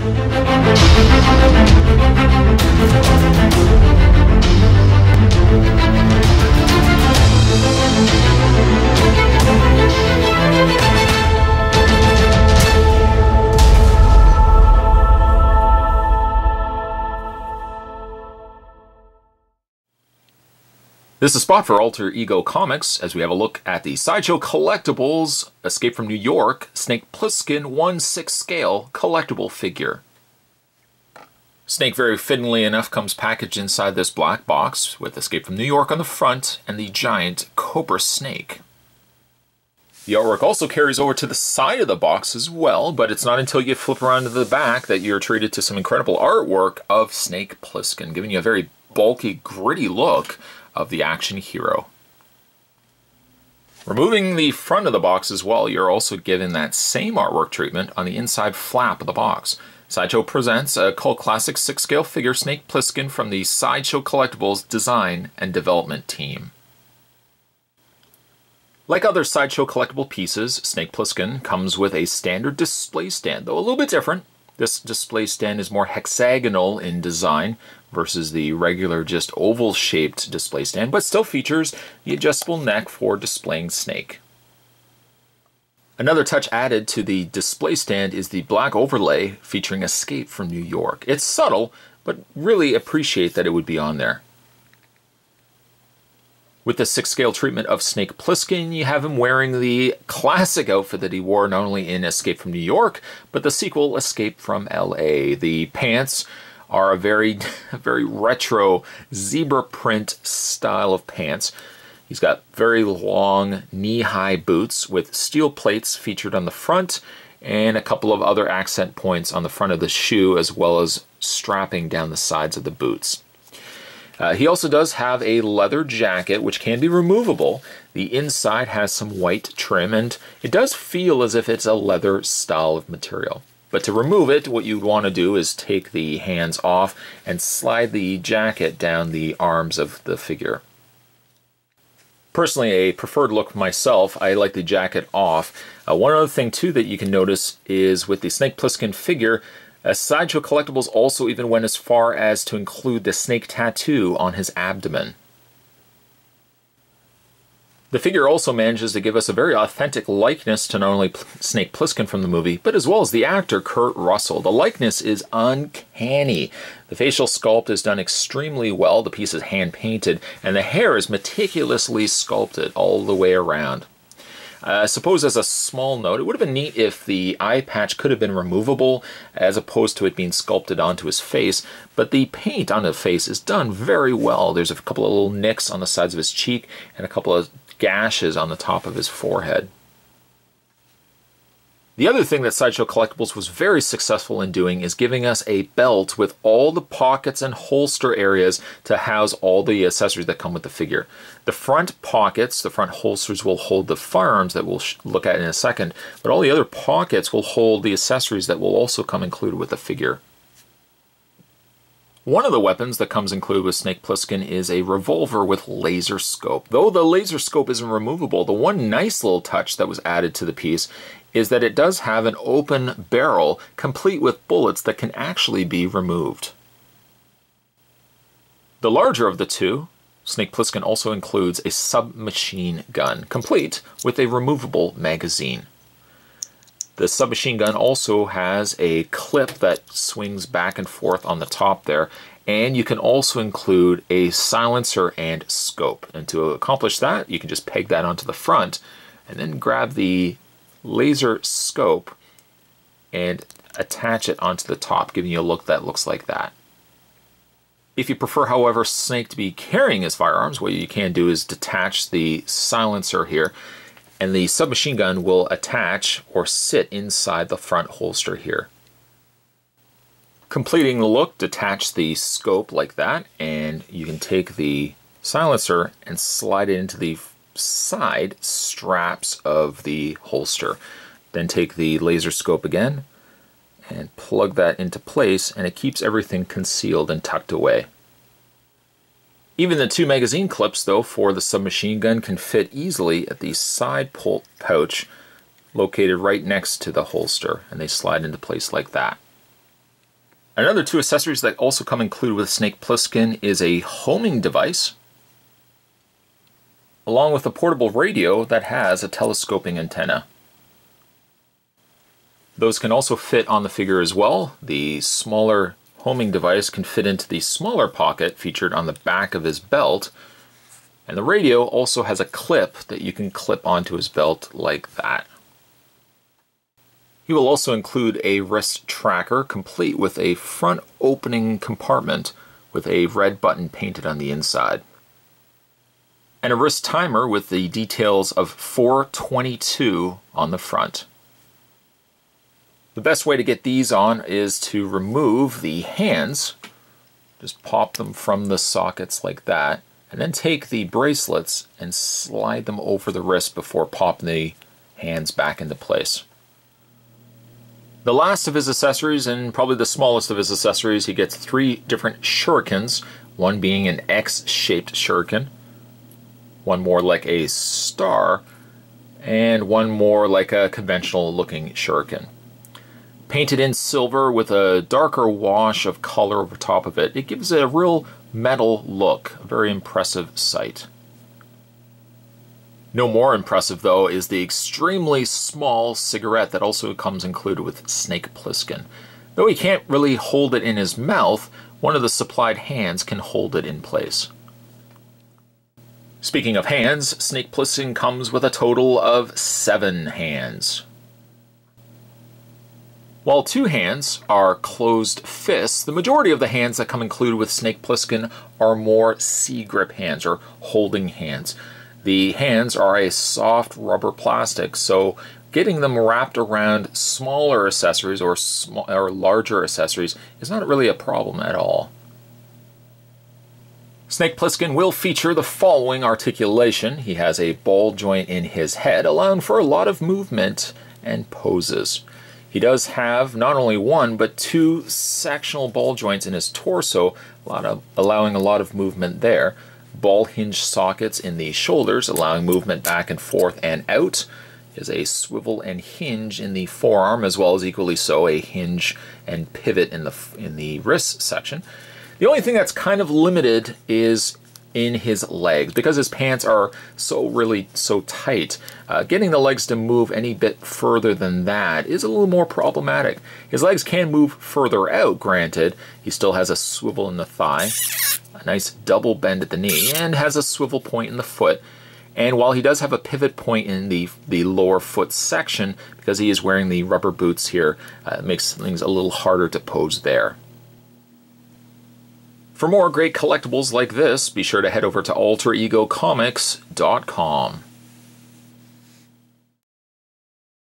This is a spot for Alter Ego Comics as we have a look at the Sideshow Collectibles Escape from New York Snake Plissken 1/6 scale collectible figure. Snake, very fittingly enough, comes packaged inside this black box with Escape from New York on the front and the giant cobra snake. The artwork also carries over to the side of the box as well, but it's not until you flip around to the back that you're treated to some incredible artwork of Snake Plissken, giving you a very bulky, gritty look of the action hero. Removing the front of the box as well, you're also given that same artwork treatment on the inside flap of the box. Sideshow presents a cult classic 6-scale figure Snake Plissken from the Sideshow Collectibles design and development team. Like other Sideshow collectible pieces, Snake Plissken comes with a standard display stand, though a little bit different. This display stand is more hexagonal in design versus the regular just oval-shaped display stand, but still features the adjustable neck for displaying Snake. Another touch added to the display stand is the black overlay featuring Escape from New York. It's subtle, but really appreciate that it would be on there. With the 6-scale treatment of Snake Plissken, you have him wearing the classic outfit that he wore not only in Escape from New York, but the sequel Escape from LA. The pants are a very retro zebra print style of pants. He's got very long knee-high boots with steel plates featured on the front and a couple of other accent points on the front of the shoe, as well as strapping down the sides of the boots. He also does have a leather jacket, which can be removable. The inside has some white trim, and it does feel as if it's a leather style of material. But to remove it, what you'd want to do is take the hands off and slide the jacket down the arms of the figure. Personally, a preferred look myself, I like the jacket off. One other thing too that you can notice is with the Snake Plissken figure, Sideshow Collectibles also even went as far as to include the snake tattoo on his abdomen. The figure also manages to give us a very authentic likeness to not only Snake Plissken from the movie, but as well as the actor Kurt Russell. The likeness is uncanny. The facial sculpt is done extremely well, the piece is hand-painted, and the hair is meticulously sculpted all the way around. I suppose as a small note, it would have been neat if the eye patch could have been removable as opposed to it being sculpted onto his face, but the paint on the face is done very well. There's a couple of little nicks on the sides of his cheek and a couple of gashes on the top of his forehead. The other thing that Sideshow Collectibles was very successful in doing is giving us a belt with all the pockets and holster areas to house all the accessories that come with the figure. The front pockets, the front holsters, will hold the firearms that we'll look at in a second, but all the other pockets will hold the accessories that will also come included with the figure. One of the weapons that comes included with Snake Plissken is a revolver with laser scope. Though the laser scope isn't removable, the one nice little touch that was added to the piece is that it does have an open barrel complete with bullets that can actually be removed. The larger of the two, Snake Plissken, also includes a submachine gun, complete with a removable magazine. The submachine gun also has a clip that swings back and forth on the top there, and you can also include a silencer and scope. And to accomplish that, you can just peg that onto the front and then grab the laser scope and attach it onto the top, giving you a look that looks like that. If you prefer, however, Snake to be carrying his firearms, what you can do is detach the silencer here, and the submachine gun will attach or sit inside the front holster here. Completing the look, detach the scope like that, and you can take the silencer and slide it into the side straps of the holster. Then take the laser scope again and plug that into place, and it keeps everything concealed and tucked away. Even the two magazine clips, though, for the submachine gun can fit easily at the side pouch located right next to the holster, and they slide into place like that. Another two accessories that also come included with Snake Plissken is a homing device, along with a portable radio that has a telescoping antenna. Those can also fit on the figure as well. The smaller homing device can fit into the smaller pocket featured on the back of his belt, and the radio also has a clip that you can clip onto his belt like that. He will also include a wrist tracker complete with a front opening compartment with a red button painted on the inside, and a wrist timer with the details of 4:22 on the front. The best way to get these on is to remove the hands. Just pop them from the sockets like that, and then take the bracelets and slide them over the wrist before popping the hands back into place. The last of his accessories, and probably the smallest of his accessories, he gets 3 different shurikens, one being an X-shaped shuriken, one more like a star, and one more like a conventional looking shuriken. Painted in silver with a darker wash of color over top of it, it gives a real metal look, a very impressive sight. No more impressive, though, is the extremely small cigarette that also comes included with Snake Plissken. Though he can't really hold it in his mouth, one of the supplied hands can hold it in place. Speaking of hands, Snake Plissken comes with a total of 7 hands. While 2 hands are closed fists, the majority of the hands that come included with Snake Plissken are more C-grip hands, or holding hands. The hands are a soft rubber plastic, so getting them wrapped around smaller accessories or larger accessories is not really a problem at all. Snake Plissken will feature the following articulation. He has a ball joint in his head, allowing for a lot of movement and poses. He does have not only 1, but 2 sectional ball joints in his torso, allowing a lot of movement there. Ball hinge sockets in the shoulders, allowing movement back and forth and out. Is a swivel and hinge in the forearm, as well as equally so a hinge and pivot in the wrist section. The only thing that's kind of limited is in his legs, because his pants are so tight. Getting the legs to move any bit further than that is a little more problematic. His legs can move further out, granted. He still has a swivel in the thigh, a nice double bend at the knee, and has a swivel point in the foot. And while he does have a pivot point in the lower foot section, because he is wearing the rubber boots here, it makes things a little harder to pose there. For more great collectibles like this, be sure to head over to alteregocomics.com.